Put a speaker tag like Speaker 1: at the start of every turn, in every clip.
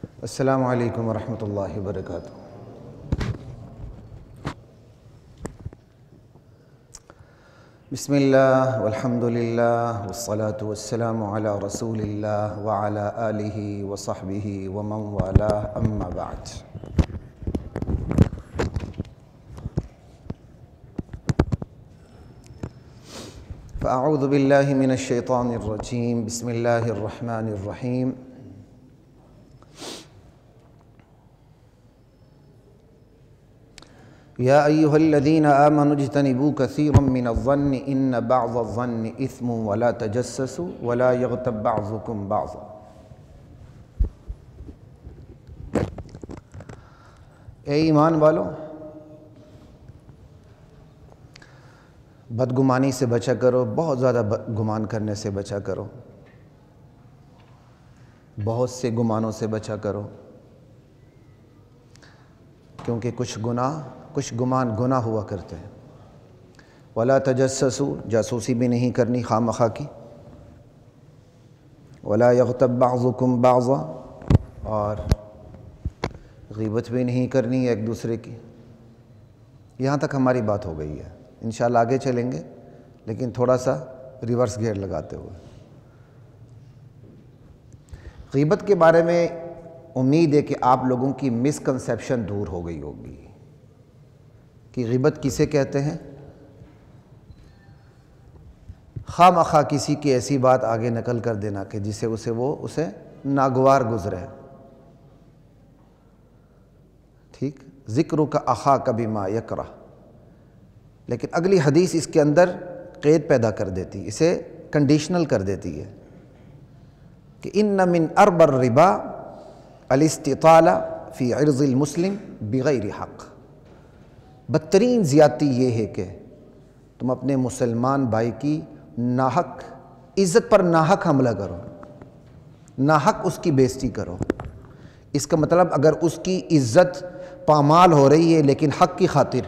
Speaker 1: السلام علیکم ورحمۃ اللہ وبرکاتہ۔ بسم اللہ والحمد للہ والصلاة والسلام علی رسول اللہ وعلی آلہ وصحبہ ومن والاہ، اما بعد۔ فاعوذ باللہ من الشیطان الرجیم، بسم اللہ الرحمن الرحیم۔ یا ایہا الذین آمنوا اجتنبوا کثیرا من الظن ان بعض الظن اثم ولا تجسسوا ولا یغتب بعضکم بعضا۔ اے ایمان والو، بدگمانی سے بچا کرو، بہت زیادہ گمان کرنے سے بچا کرو، بہت سے گمانوں سے بچا کرو، کیونکہ کچھ گمان گناہ ہوا کرتے ہیں۔ ولا تجسسوا، جاسوسی بھی نہیں کرنی خواہ مخواہ کی۔ ولا یغتب بعضکم بعضا، اور غیبت بھی نہیں کرنی ایک دوسرے کی۔ یہاں تک ہماری بات ہو گئی ہے، انشاءاللہ آگے چلیں گے لیکن تھوڑا سا ریورس گیئر لگاتے ہوئے۔ غیبت کے بارے میں امید ہے کہ آپ لوگوں کی مسکنسیپشن دور ہو گئی ہوگی کہ غیبت کسے کہتے ہیں۔ خواہ مخواہ کسی کی ایسی بات آگے نقل کر دینا کہ جسے اسے ناگوار گزرے۔ ٹھیک، ذکرک اخاک بما یکرہ، لیکن اگلی حدیث اس کے اندر قید پیدا کر دیتی، اسے کنڈیشنل کر دیتی ہے کہ ان من اربى الربا الاستطالہ فی عرض المسلم بغیر حق۔ بدترین زیادتی یہ ہے کہ تم اپنے مسلمان بھائی کی ناحق عزت پر ناحق حملہ کرو، ناحق اس کی بے عزتی کرو۔ اس کا مطلب اگر اس کی عزت پامال ہو رہی ہے لیکن حق کی خاطر،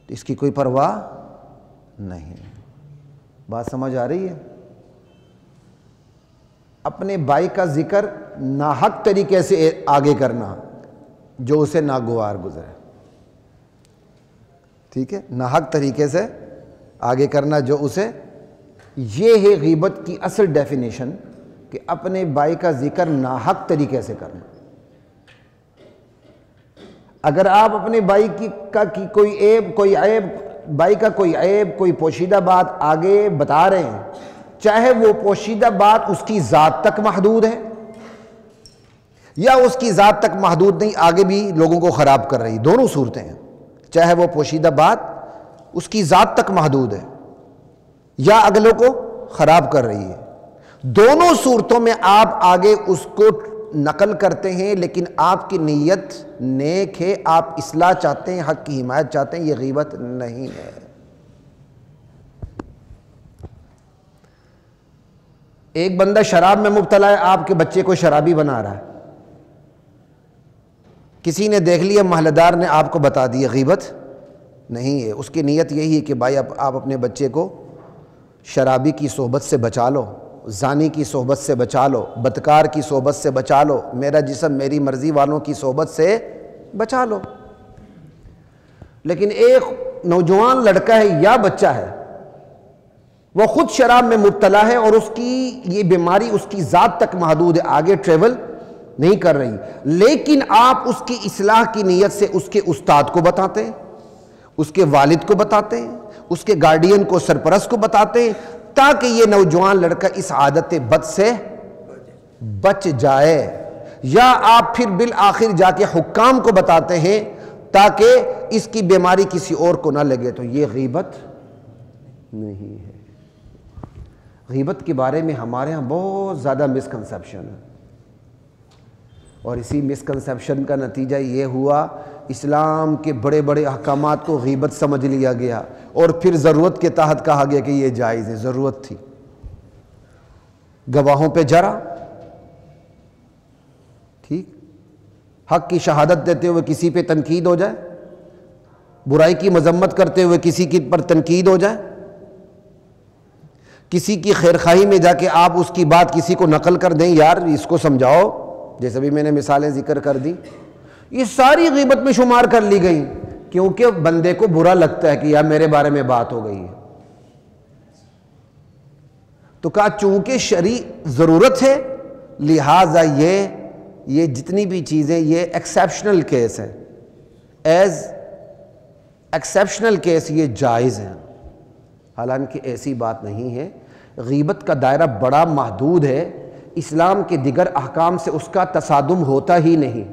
Speaker 1: تو اس کی کوئی پرواہ نہیں۔ بات سمجھ آ رہی ہے؟ اپنے بھائی کا ذکر ناحق طریقے سے آگے کرنا جو اسے ناگوار گزرے، ٹھیک ہے، ناحق طریقے سے آگے کرنا جو اسے، یہ ہے غیبت کی اصل ڈیفینیشن، کہ اپنے بھائی کا ذکر ناحق طریقے سے کرنا۔ اگر آپ اپنے بھائی کی کوئی عیب، کوئی پوشیدہ بات آگے بتا رہے ہیں، چاہے وہ پوشیدہ بات اس کی ذات تک محدود ہے یا اس کی ذات تک محدود نہیں، آگے بھی لوگوں کو خراب کر رہی، دونوں صورتیں ہیں۔ چاہے وہ پوشیدہ بات اس کی ذات تک محدود ہے یا اگلوں کو خراب کر رہی ہے، دونوں صورتوں میں آپ آگے اس کو نقل کرتے ہیں، لیکن آپ کی نیت نیک ہے، آپ اصلاح چاہتے ہیں، حق کی حمایت چاہتے ہیں، یہ غیبت نہیں ہے۔ ایک بندہ شراب میں مبتلا ہے، آپ کے بچے کو شرابی بنا رہا ہے، کسی نے دیکھ لیا، محلہ دار نے آپ کو بتا دیا، غیبت نہیں ہے۔ اس کی نیت یہی ہے کہ بھائی آپ اپنے بچے کو شرابی کی صحبت سے بچا لو، زانی کی صحبت سے بچا لو، بدکار کی صحبت سے بچا لو، میرا جسم میری مرضی والوں کی صحبت سے بچا لو۔ لیکن ایک نوجوان لڑکا ہے یا بچہ ہے، وہ خود شراب میں مبتلا ہے اور اس کی یہ بیماری اس کی ذات تک محدود ہے، آگے ٹریول نہیں کر رہی، لیکن آپ اس کی اصلاح کی نیت سے اس کے استاد کو بتاتے ہیں، اس کے والد کو بتاتے ہیں، اس کے گارڈین کو، سرپرست کو بتاتے ہیں، تاکہ یہ نوجوان لڑکا اس عادت بد سے بچ جائے، یا آپ پھر بالآخر جا کے حکام کو بتاتے ہیں تاکہ اس کی بیماری کسی اور کو نہ لگے، تو یہ غیبت نہیں ہے۔ غیبت کے بارے میں ہمارے ہاں بہت زیادہ مسکنسیپشن ہے، اور اسی مسکنسیپشن کا نتیجہ یہ ہوا، اسلام کے بڑے بڑے احکامات کو غیبت سمجھ لیا گیا، اور پھر ضرورت کے تحت کہا گیا کہ یہ جائز ہے، ضرورت تھی۔ گواہوں پہ جرا، ٹھیک، حق کی شہادت دیتے ہوئے کسی پہ تنقید ہو جائے، برائی کی مذمت کرتے ہوئے کسی کی پر تنقید ہو جائے، کسی کی خیرخواہی میں جا کے آپ اس کی بات کسی کو نقل کر دیں، یار اس کو سمجھاؤ جیسے بھی میں نے مثالیں ذکر کر دی، یہ ساری غیبت میں شمار کر لی گئی، کیونکہ بندے کو برا لگتا ہے کہ یار میرے بارے میں بات ہو گئی ہے۔ تو کہا چونکہ شرعی ضرورت ہے لہٰذا یہ جتنی بھی چیزیں یہ ایکسیپشنل کیس ہے، ایز ایکسیپشنل کیس یہ جائز ہیں، حالانکہ ایسی بات نہیں ہے۔ غیبت کا دائرہ بڑا محدود ہے، اسلام کے دیگر احکام سے اس کا تصادم ہوتا ہی نہیں۔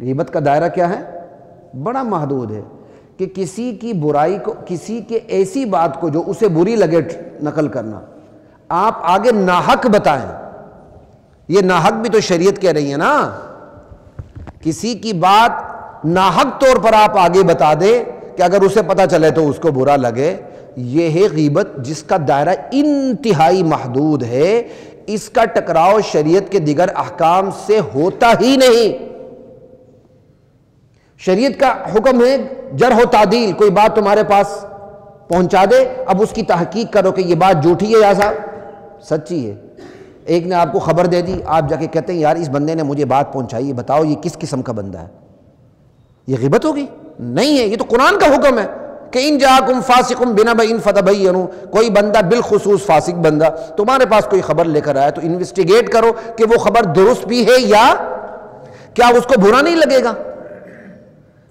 Speaker 1: غیبت کا دائرہ کیا ہے؟ بڑا محدود ہے کہ کسی کی برائی کو، کسی کے ایسی بات کو جو اسے بری لگے نقل کرنا، آپ آگے ناحق بتائیں، یہ ناحق بھی تو شریعت کہہ رہی ہے نا، کسی کی بات ناحق طور پر آپ آگے بتا دیں کہ اگر اسے پتہ چلے تو اس کو برا لگے، یہ ہے غیبت جس کا دائرہ انتہائی محدود ہے، اس کا ٹکراؤ شریعت کے دیگر احکام سے ہوتا ہی نہیں۔ شریعت کا حکم ہے جرح و تعدیل، کوئی بات تمہارے پاس پہنچا دے، اب اس کی تحقیق کرو کہ یہ بات جھوٹی ہے یا صاحب سچی ہے۔ ایک نے آپ کو خبر دے دی، آپ جا کے کہتے ہیں یار اس بندے نے مجھے بات پہنچائی ہے، بتاؤ یہ کس قسم کا بندہ ہے؟ یہ غیبت ہوگی؟ نہیں ہے، یہ تو قرآن کا حکم ہے کہ ان جاءکم فاسق بنبأ فتبینوا، کوئی بندہ بالخصوص فاسق بندہ تمہارے پاس کوئی خبر لے کر آیا تو انویسٹیگیٹ کرو کہ وہ خبر درست بھی ہے یا کیا اس کو برا نہیں لگے گا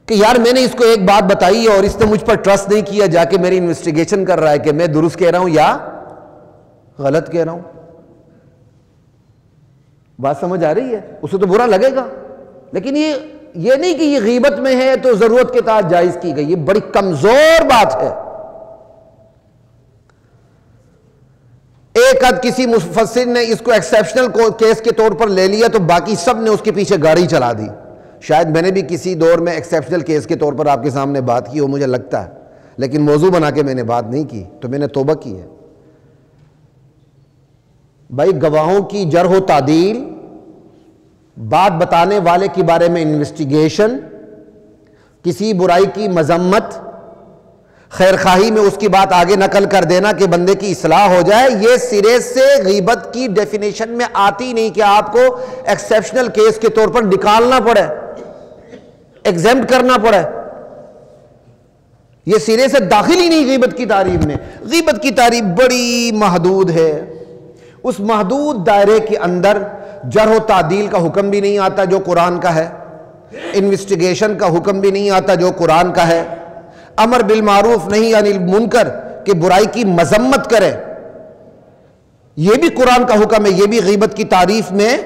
Speaker 1: کہ یار میں نے اس کو ایک بات بتائی اور اس نے مجھ پر ٹرسٹ نہیں کیا، جا کے میری انویسٹیگیشن کر رہا ہے کہ میں درست کہہ رہا ہوں یا غلط کہہ رہا ہوں۔ بات سمجھ آ رہی ہے؟ اسے تو برا لگے گا، لیکن یہ نہیں کہ یہ غیبت میں ہے تو ضرورت کے تحت جائز کی گئی، یہ بڑی کمزور بات ہے۔ ایک حد کسی مفسر نے اس کو ایکسیپشنل کیس کے طور پر لے لیا تو باقی سب نے اس کے پیچھے گاڑی چلا دی۔ شاید میں نے بھی کسی دور میں ایکسیپشنل کیس کے طور پر آپ کے سامنے بات کی ہو، مجھے لگتا ہے، لیکن موضوع بنا کے میں نے بات نہیں کی، تو میں نے توبہ کی ہے۔ بھائی گواہوں کی جرح و تعدیل، بات بتانے والے کے بارے میں انویسٹیگیشن، کسی برائی کی مذمت، خیر خواہی میں اس کی بات آگے نقل کر دینا کہ بندے کی اصلاح ہو جائے، یہ سرے سے غیبت کی ڈیفینیشن میں آتی نہیں کہ آپ کو ایکسیپشنل کیس کے طور پر نکالنا پڑے، ایگزیمپٹ کرنا پڑے، یہ سرے سے داخل ہی نہیں غیبت کی تعریف میں۔ غیبت کی تعریف بڑی محدود ہے، اس محدود دائرے کے اندر جرح و تعدیل کا حکم بھی نہیں آتا جو قرآن کا ہے، انویسٹیگیشن کا حکم بھی نہیں آتا جو قرآن کا ہے، امر بالمعروف نہیں عن المنکر کہ برائی کی مذمت کرے، یہ بھی قرآن کا حکم ہے، یہ بھی غیبت کی تعریف میں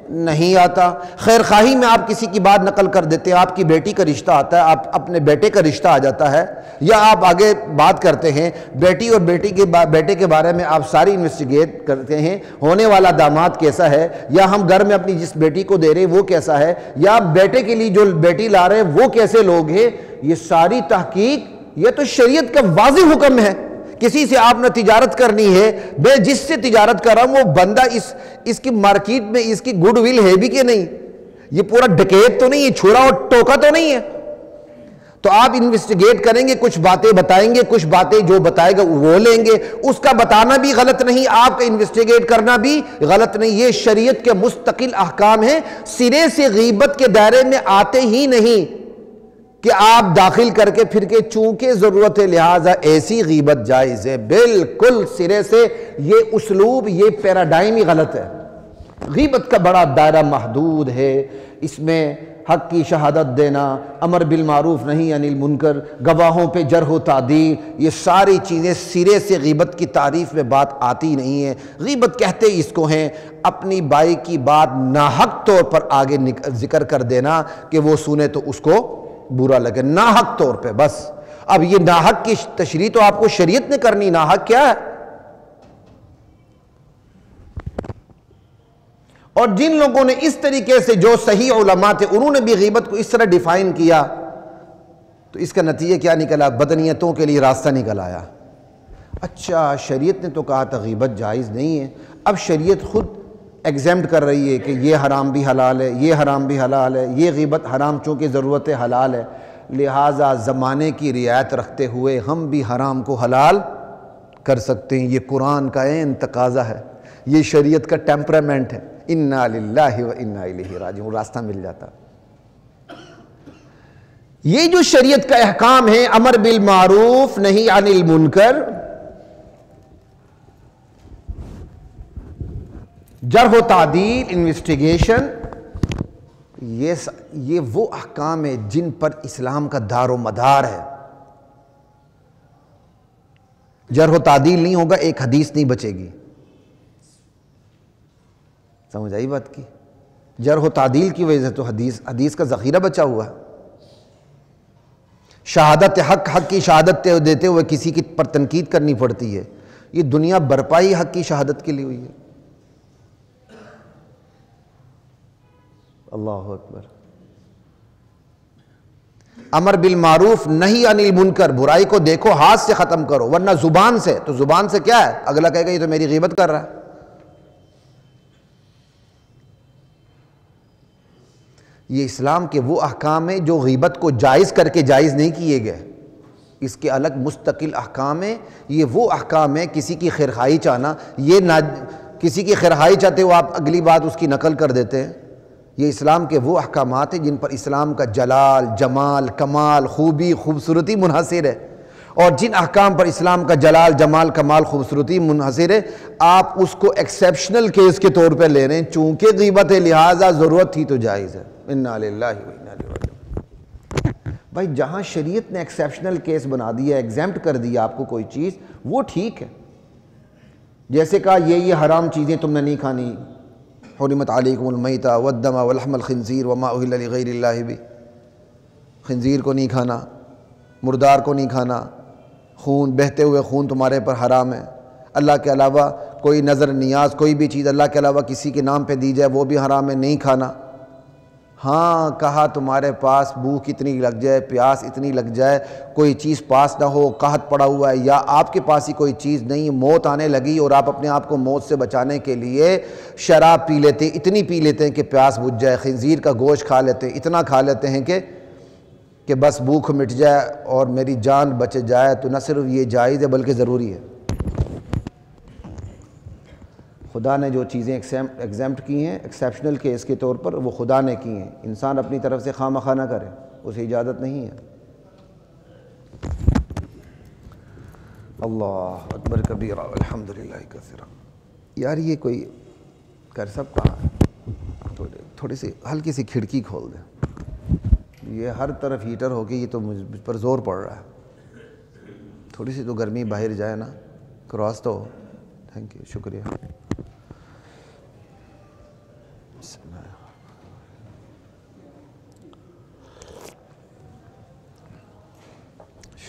Speaker 1: نہیں آتا۔ خیر خواہی میں آپ کسی کی بات نقل کر دیتے ہیں، آپ کی بیٹی کا رشتہ آتا ہے، آپ اپنے بیٹے کا رشتہ آ جاتا ہے، یا آپ آگے بات کرتے ہیں بیٹی اور بیٹے کے بارے میں آپ ساری انویسٹیگیٹ کرتے ہیں، ہونے والا داماد کیسا ہے، یا ہم گھر میں اپنی جس بیٹی کو دے رہے ہیں وہ کیسا ہے، یا بیٹے کے لیے جو بیٹی لا رہے ہیں وہ کیسے لوگ ہیں، یہ ساری تحقیق یہ تو شریعت کا واضح حکم ہے۔ کسی سے آپ نے تجارت کرنی ہے، میں جس سے تجارت کر رہا ہوں وہ بندہ اس کی مارکیٹ میں اس کی گڈ ول ہے بھی کہ نہیں، یہ پورا ڈکیت تو نہیں ہے، چھوڑا اور ٹوکا تو نہیں ہے۔ تو آپ انویسٹیگیٹ کریں گے، کچھ باتیں بتائیں گے، کچھ باتیں جو بتائے گا وہ لیں گے، اس کا بتانا بھی غلط نہیں، آپ کا انویسٹیگیٹ کرنا بھی غلط نہیں، یہ شریعت کے مستقل احکام ہیں، سرے سے غیبت کے دائرے میں آتے ہی نہیں کہ آپ داخل کر کے پھر کے چونکہ ضرورت ہے لہٰذا ایسی غیبت جائز ہے۔ بالکل سرے سے یہ اسلوب، یہ پیراڈائم ہی غلط ہے۔ غیبت کا بڑا دائرہ محدود ہے، اس میں حق کی شہادت دینا، امر بالمعروف نہیں عن المنکر، گواہوں پہ جرح و تعدیل، یہ ساری چیزیں سرے سے غیبت کی تعریف میں بات آتی نہیں ہے۔ غیبت کہتے اس کو ہیں اپنی بائی کی بات ناحق طور پر آگے ذکر کر دینا کہ وہ سنے تو اس کو برا لگے، ناحق طور پہ بس۔ اب یہ ناحق کی تشریح تو آپ کو شریعت نے کرنی، ناحق کیا ہے؟ اور جن لوگوں نے اس طریقے سے، جو صحیح علماء تھے انہوں نے بھی غیبت کو اس طرح ڈیفائن کیا تو اس کا نتیجہ کیا نکلا؟ بدنیتوں کے لیے راستہ نکل آیا۔ اچھا شریعت نے تو کہا تھا غیبت جائز نہیں ہے، اب شریعت خود ایگزیمپٹ کر رہی ہے کہ یہ حرام بھی حلال ہے، یہ حرام بھی حلال ہے، یہ غیبت حرام چونکہ ضرورت حلال ہے، لہٰذا زمانے کی رعایت رکھتے ہوئے ہم بھی حرام کو حلال کر سکتے ہیں۔ یہ قرآن کا عین تقاضا ہے، یہ شریعت کا ٹیمپرامنٹ ہے، انا للہ و انا الیہ راجعون، راستہ مل جاتا۔ یہ جو شریعت کا احکام ہے، امر بالمعروف نہی عن المنکر، جرح و تعدیل، انویسٹیگیشن، یہ وہ احکام ہے جن پر اسلام کا دار و مدار ہے۔ جرح و تعدیل نہیں ہوگا، ایک حدیث نہیں بچے گی۔ سمجھ آئی بات کی؟ جرح و تعدیل کی وجہ سے تو حدیث کا ذخیرہ بچا ہوا ہے۔ شہادت حق کی شہادت دیتے ہوئے کسی کی پر تنقید کرنی پڑتی ہے، یہ دنیا برپائی حق کی شہادت کے لیے ہوئی ہے۔ اللہ اکبر۔ امر بالمعروف نہی عن المنکر، برائی کو دیکھو ہاتھ سے ختم کرو، ورنہ زبان سے، تو زبان سے کیا ہے؟ اگلا کہے گا یہ تو میری غیبت کر رہا ہے۔ یہ اسلام کے وہ احکام ہیں جو غیبت کو جائز کر کے جائز نہیں کیے گئے، اس کے الگ مستقل احکام ہیں۔ یہ وہ احکام ہیں، کسی کی خیرخواہی چاہنا، یہ نہ کسی کی خیرخواہی چاہتے ہو آپ اگلی بات اس کی نقل کر دیتے ہیں۔ یہ اسلام کے وہ احکامات ہیں جن پر اسلام کا جلال، جمال، کمال، خوبی، خوبصورتی منحصر ہے، اور جن احکام پر اسلام کا جلال، جمال، کمال، خوبصورتی منحصر ہے، آپ اس کو ایکسیپشنل کیس کے طور پہ لے رہے ہیں، چونکہ غیبت ہے لہٰذا ضرورت تھی تو جائز ہے۔ انا للہ و انا الیہ راجعون۔ بھائی جہاں شریعت نے ایکسیپشنل کیس بنا دیا، ایگزیمپٹ کر دیا آپ کو کوئی چیز، وہ ٹھیک ہے۔ جیسے کہا یہ حرام چیزیں تم نے نہیں کھانی، حرمت علیکم المیتہ والدم ولحم الخنزیر وما اہل لغیر اللہ بہ، خنزیر کو نہیں کھانا، مردار کو نہیں کھانا، خون، بہتے ہوئے خون تمہارے پر حرام ہے، اللہ کے علاوہ کوئی نظر نیاز، کوئی بھی چیز اللہ کے علاوہ کسی کے نام پہ دی جائے وہ بھی حرام ہے، نہیں کھانا۔ ہاں کہا تمہارے پاس بھوک اتنی لگ جائے، پیاس اتنی لگ جائے، کوئی چیز پاس نہ ہو، قحط پڑا ہوا ہے، یا آپ کے پاس ہی کوئی چیز نہیں، موت آنے لگی اور آپ اپنے آپ کو موت سے بچانے کے لیے شراب پی لیتے ہیں، اتنی پی لیتے ہیں کہ پیاس بجھ جائے، خنزیر کا گوشت کھا لیتے ہیں، اتنا کھا لیتے ہیں کہ بس بھوک مٹ جائے اور میری جان بچ جائے، تو نہ صرف یہ جائز ہے بلکہ ضروری ہے۔ خدا نے جو چیزیں ایگزیمپٹ کی ہیں ایکسیپشنل کیس کے طور پر، وہ خدا نے کی ہیں، انسان اپنی طرف سے خواہ مخواہ نہ کرے، اسے اجازت نہیں ہے۔ اللہ اکبر کبیرہ والحمد للہ کثیرہ۔ یار یہ کوئی کر سب کہاں ہے؟ تھوڑی سی ہلکی سی کھڑکی کھول دیں، یہ ہر طرف ہیٹر ہو کے یہ تو مجھ پر زور پڑ رہا ہے، تھوڑی سی تو گرمی باہر جائے نا، کراس تو ہو۔ تھینک یو، شکریہ۔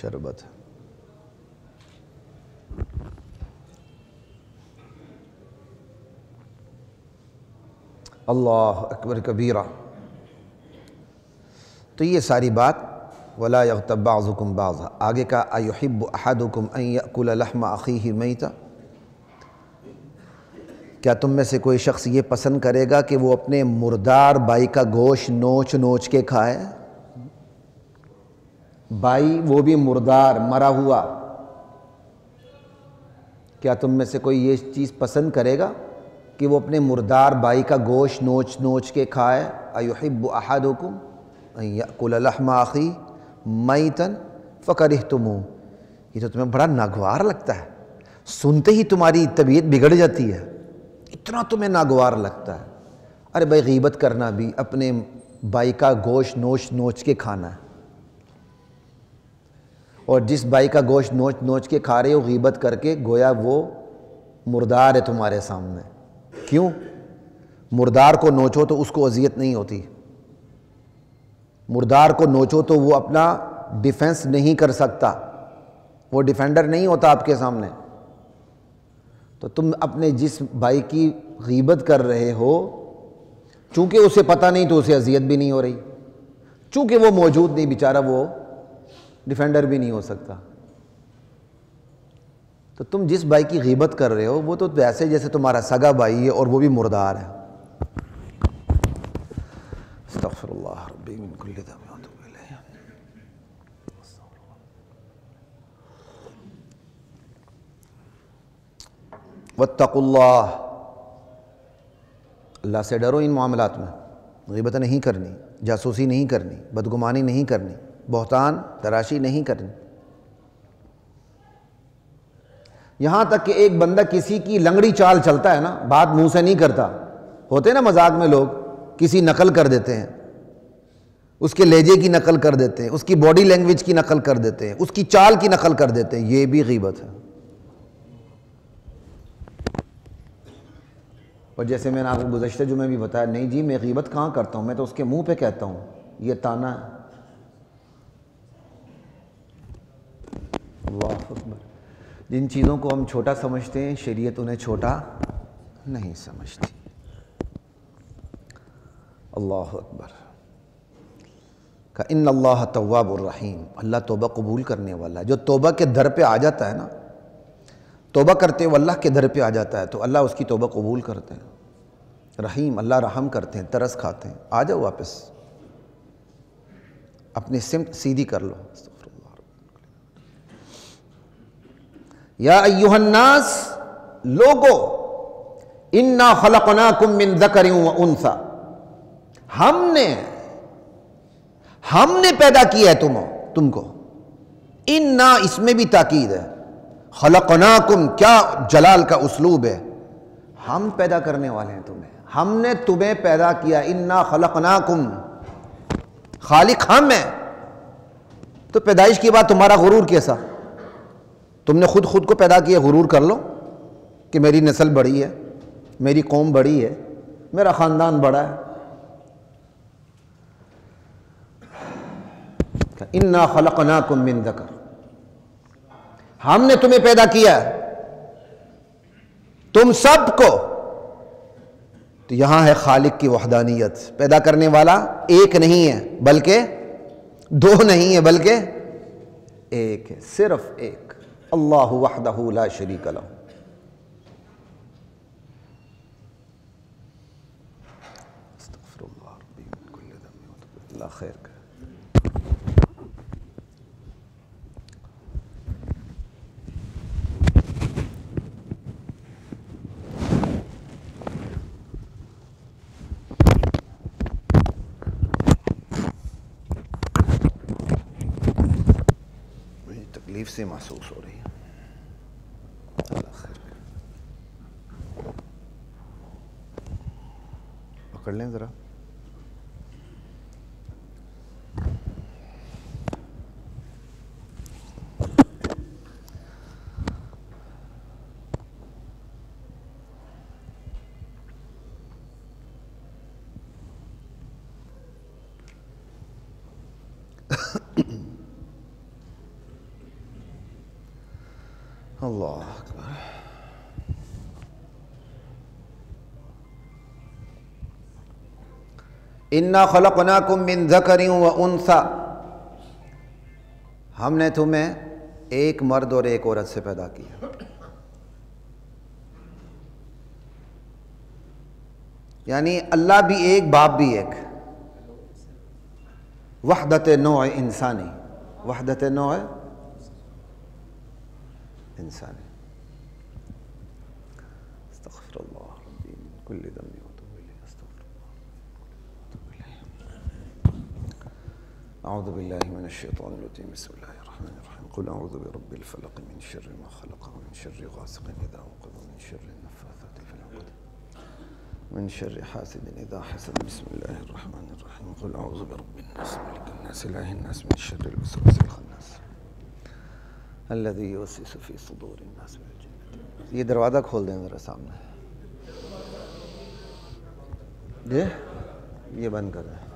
Speaker 1: شربت اللہ اکبر کبیرہ۔ تو یہ ساری بات وَلَا يَغْتَبْ بَعْضُكُمْ بَعْضًا، آگے کا أَيُحِبُّ أَحَدُكُمْ أَن يَأْكُلَ لَحْمَ أَخِيهِ مَيْتًا، کیا تم میں سے کوئی شخص یہ پسند کرے گا کہ وہ اپنے مردار بھائی کا گوشت نوچ نوچ کے کھائے؟ بھائی وہ بھی مردار، مرا ہوا، کیا تم میں سے کوئی یہ چیز پسند کرے گا کہ وہ اپنے مردار بھائی کا گوشت نوچ نوچ کے کھائے؟ أَيُحِبُّ أَحَدُكُمْ أَن يَأْكُلَ لَحْمَ أَخِيهِ مَيْتًا فَكَرِهْتُمُوهُ، یہ تو تمہیں بڑا ناگوار لگتا ہے، سنتے ہی تمہاری طبیعت بگڑ جاتی ہے، اتنا تمہیں ناگوار لگتا ہے۔ ارے بھائی غیبت کرنا بھی اپنے بھائی کا گوشت نوچ نوچ کے کھانا ہے، اور جس بھائی کا گوشت نوچ نوچ کے کھا رہے ہو غیبت کر کے، گویا وہ مردار ہے تمہارے سامنے۔ کیوں؟ مردار کو نوچو تو اس کو اذیت نہیں ہوتی، مردار کو نوچو تو وہ اپنا ڈیفنس نہیں کر سکتا، وہ ڈیفینڈر نہیں ہوتا آپ کے سامنے۔ تو تم اپنے جس بھائی کی غیبت کر رہے ہو، چونکہ اسے پتہ نہیں تو اسے اذیت بھی نہیں ہو رہی، چونکہ وہ موجود نہیں بیچارہ، وہ ڈیفینڈر بھی نہیں ہو سکتا۔ تو تم جس بھائی کی غیبت کر رہے ہو وہ تو ویسے جیسے تمہارا سگا بھائی ہے اور وہ بھی مردار ہے۔ استغفر اللہ ربی من کل ذنب واتوب الیہ۔ واتقوا اللہ، اللہ سے ڈرو ان معاملات میں، غیبت نہیں کرنی، جاسوسی نہیں کرنی، بدگمانی نہیں کرنی، بہتان تراشی نہیں کرنی۔ یہاں تک کہ ایک بندہ کسی کی لنگڑی چال چلتا ہے نا، بات منہ سے نہیں کرتا، ہوتے نا مذاق میں لوگ، کسی نقل کر دیتے ہیں، اس کے لہجے کی نقل کر دیتے ہیں، اس کی باڈی لینگویج کی نقل کر دیتے ہیں، اس کی چال کی نقل کر دیتے ہیں، یہ بھی غیبت ہے۔ اور جیسے میں نے آپ کو گزشتہ جمعے بھی بتایا، نہیں جی میں غیبت کہاں کرتا ہوں، میں تو اس کے منہ پہ کہتا ہوں، یہ طعنہ ہے۔ اللہ اکبر۔ جن چیزوں کو ہم چھوٹا سمجھتے ہیں شریعت انہیں چھوٹا نہیں سمجھتی۔ اللہ اکبر۔ کہ ان اللہ تواب الرحیم، اللہ توبہ قبول کرنے والا ہے۔ جو توبہ کے در پہ آ جاتا ہے نا، توبہ کرتے ہوئے اللہ کے در پہ آ جاتا ہے تو اللہ اس کی توبہ قبول کرتے ہیں۔ رحیم، اللہ رحم کرتے ہیں، ترس کھاتے ہیں۔ آ جاؤ واپس، اپنی سمت سیدھی کر لو۔ یا ایھا الناس، لوگو، انا خلقناکم من ذکر و انثی، ہم نے پیدا کیا ہے تم کو۔ انا، اس میں بھی تاکید ہے، خلقناکم، کیا جلال کا اسلوب ہے، ہم پیدا کرنے والے ہیں تمہیں، ہم نے تمہیں پیدا کیا۔ انا خلقناکم، خالق ہم ہیں، تو پیدائش کے بعد تمہارا غرور کیسا؟ تم نے خود کو پیدا کیا، غرور کر لو کہ میری نسل بڑی ہے، میری قوم بڑی ہے، میرا خاندان بڑا ہے۔ انا خلقناکم من ذکر، ہم نے تمہیں پیدا کیا، تم سب کو۔ تو یہاں ہے خالق کی وحدانیت، پیدا کرنے والا ایک نہیں ہے بلکہ دو نہیں ہے بلکہ ایک ہے، صرف ایک، اللہ وحدہ لا شریک لہ۔ استغفر اللہ ربی من کل ذنب وتوب، اللہ خیر کرے۔ تکلیف سے محسوس ہو رہی ہے، اللہ خیر کرے۔ پکڑ لیں ذرا۔ اللہ اکبر۔ انا خلقناکم من ذکر و انثی، ہم نے تمہیں ایک مرد اور ایک عورت سے پیدا کیا۔ یعنی اللہ بھی ایک، باپ بھی ایک، وحدت نوع انسانی، وحدت نوع انسانی۔ استغفر اللہ ربی من کل ذنب واتوب الیہ، استغفر اللہ واتوب الیہ۔ اعوذ باللہ من الشیطان الرجیم، بسم اللہ الرحمن الرحیم، قل اعوذ برب الفلق من شر ما خلق ومن شر غاسق اذا وقب ومن شر النفاثات في العقد من شر حاسد اذا حسد، بسم اللہ الرحمن الرحیم، قل اعوذ برب الناس ملک الناس الہ الناس من شر الوسواس الخناس الذی یوسوس فی صدور الناس من الجنۃ۔ یہ دروازہ کھول دیں ذرا سامنے، یہ بند کر دیں۔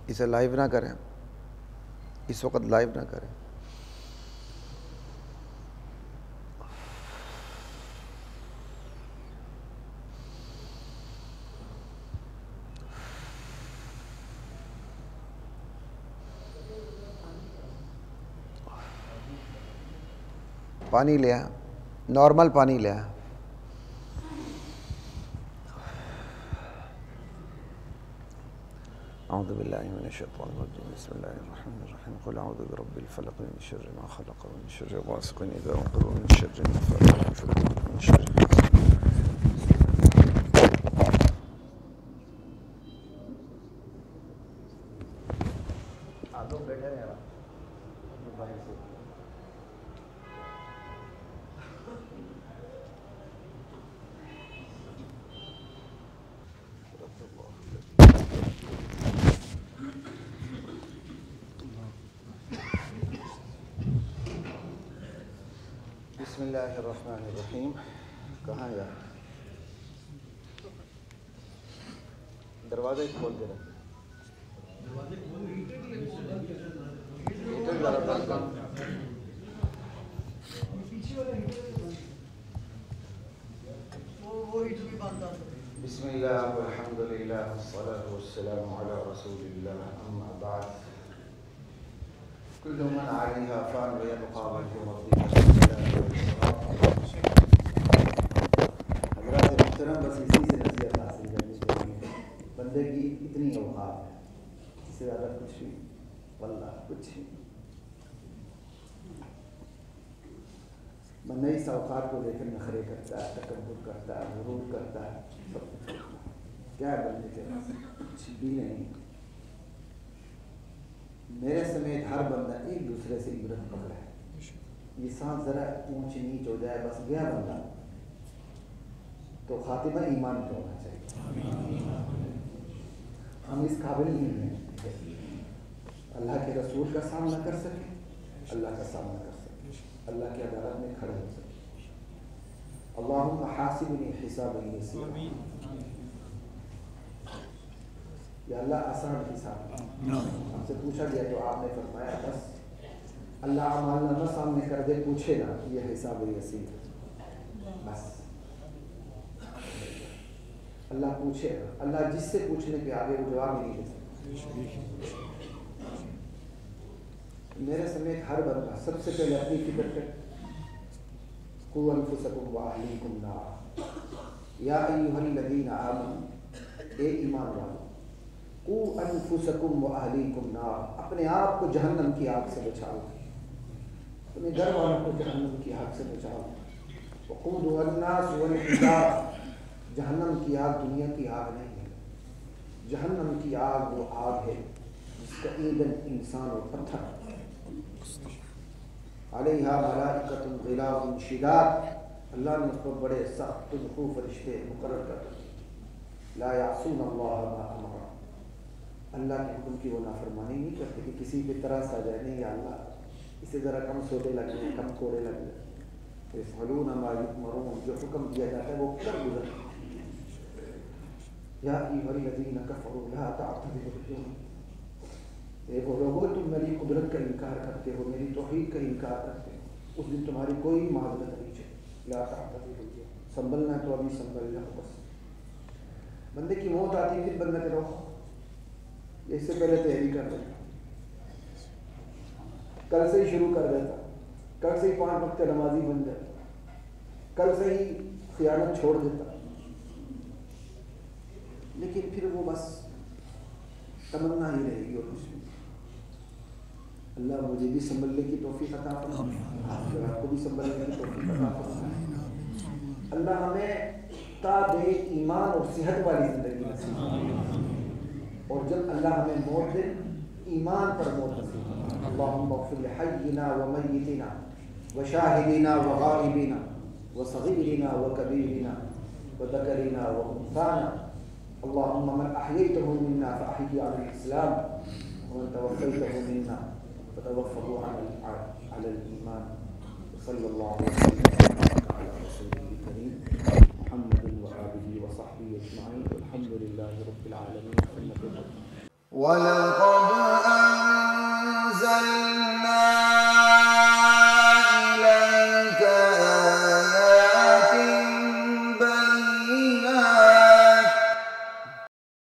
Speaker 1: اسے لائیو نہ کریں، اس وقت لائیو نہ کریں. پانی لیا، نارمل پانی لیا. اعوذ باللہ من الشیطان الرجیم، بسم اللہ الرحمن الرحیم، قل اعوذ برب الفلق من شر ما خلق ومن شر غاسق اذا وقب ومن شر النفاثات في العقد ومن شر آپ لوگ بیٹھے رہے ہیں. بسم اللہ الرحمن الرحیم. کہاں گیا؟ دروازے کھول دے رہے. بسم اللہ والحمد للہ والصلاة والسلام علی رسول اللہ، اما بعد. كل من عليها فان ويبقى وجه ربك ذو الجلال والإكرام. حضرات محترم، بس اسی سے نصیحت حاصل کرنی چاہیے. بندے کی اتنی اوقات ہے، اس سے زیادہ کچھ نہیں، واللہ کچھ نہیں. بندہ اس اوقات کو لے کر نخرے کرتا ہے، تکبر کرتا ہے، غرور کرتا ہے، سب کچھ کرتا ہے. کیا ہے بندے کے پاس؟ کچھ بھی نہیں. میرے سمیت ہر بندہ ایک دوسرے سے عبرت پکڑا ہے. یہ سانس ذرا اونچ نیچ ہو جائے بس گیا بندہ، تو خاتمہ ایمان پہ ہونا چاہیے. ہم اس قابل نہیں ہیں اللہ کے رسول کا سامنا کر سکیں، اللہ کا سامنا کر سکیں، اللہ کی عدالت میں کھڑے ہو سکیں. اللہم حاسبنی حسابا یسیرا. یا اللہ آسان حساب. ہم سے پوچھا گیا تو آپ نے فرمایا بس اللہ اعمال نامہ سامنے کر دے، پوچھے نا، یہ حساب یسیر. بس اللہ پوچھے نا. اللہ جس سے پوچھنے کے آگے وہ جواب نہیں دے سکتا. میرے سمیت ہر بندہ سب سے پہلے اپنی فکر کر. قوا انفسکم واہلیکم نارا یا ایھا الذین آمنوا، اے ایمان والو، قوا انفسکم واہلیکم نارا، اپنے آپ کو جہنم کی آگ سے بچاؤ، اپنے گھر والوں کو جہنم کی آگ سے بچاؤ. وقودها الناس والحجارہ، جہنم کی آگ دنیا کی آگ نہیں ہے. جہنم کی آگ وہ آگ ہے جس کا ایندھن انسان اور پتھر. علیہا ملائکۃ غلاظ شداد، اللہ نے اس پر بڑے سخت تندخو فرشتے مقرر کر رکھے. لا یعصون اللہ ما امر، اللہ کے حکم کی وہ نافرمانی نہیں کرتے کہ کسی پہ ترس آ جائے. نہیں یا اللہ اسے ذرا کم سوٹے لگے، کم کوڑے لگے. یفعلون ما یؤمرون، جو حکم دیا جاتا ہے وہ کر گزرتے. یا ایھا الذین کفروا لا تعتذروا اليوم، دیکھو لوگو تم میری قدرت کا انکار کرتے ہو، میری توحید کا انکار کرتے ہو، اس دن تمہاری کوئی معذرت نہیں چاہیے. لا تعتذروا اليوم، سنبھلنا تو ابھی سنبھل جاؤ. بس بندے کی موت آتی ہے پھر بندہ کہ رہو، اس سے پہلے تیاری کر دیتا، کل سے ہی شروع کر دیتا، کل سے ہی 5 وقت نمازی بن جاتا، کل سے ہی خیانت چھوڑ دیتا. لیکن پھر وہ بس تمنا ہی رہے گی اور کچھ نہیں. اللہ مجھے بھی سنبھلنے کی توفیق عطا فرمائے، آپ کو بھی سنبھلنے کی توفیق عطا فرمائے. اللہ ہمیں تا دے ایمان اور صحت والی زندگی نصیب فرمائے، اور جب اللہ ہمیں موت دے ایمان پر موت نصیب فرمائے. اللہم اغفر لحینا ومیتنا وشاہدنا وغائبنا وصغیرنا وکبیرنا وذکرنا وانثانا. اللهم من أحييته منا فأحيه على الإسلام ومن توفيته منا فتوفه على الإيمان. وصلى الله وسلم على رسوله الكريم محمد وآله وصحبه أجمعين والحمد لله رب العالمين.
Speaker 2: وَلَقَدْ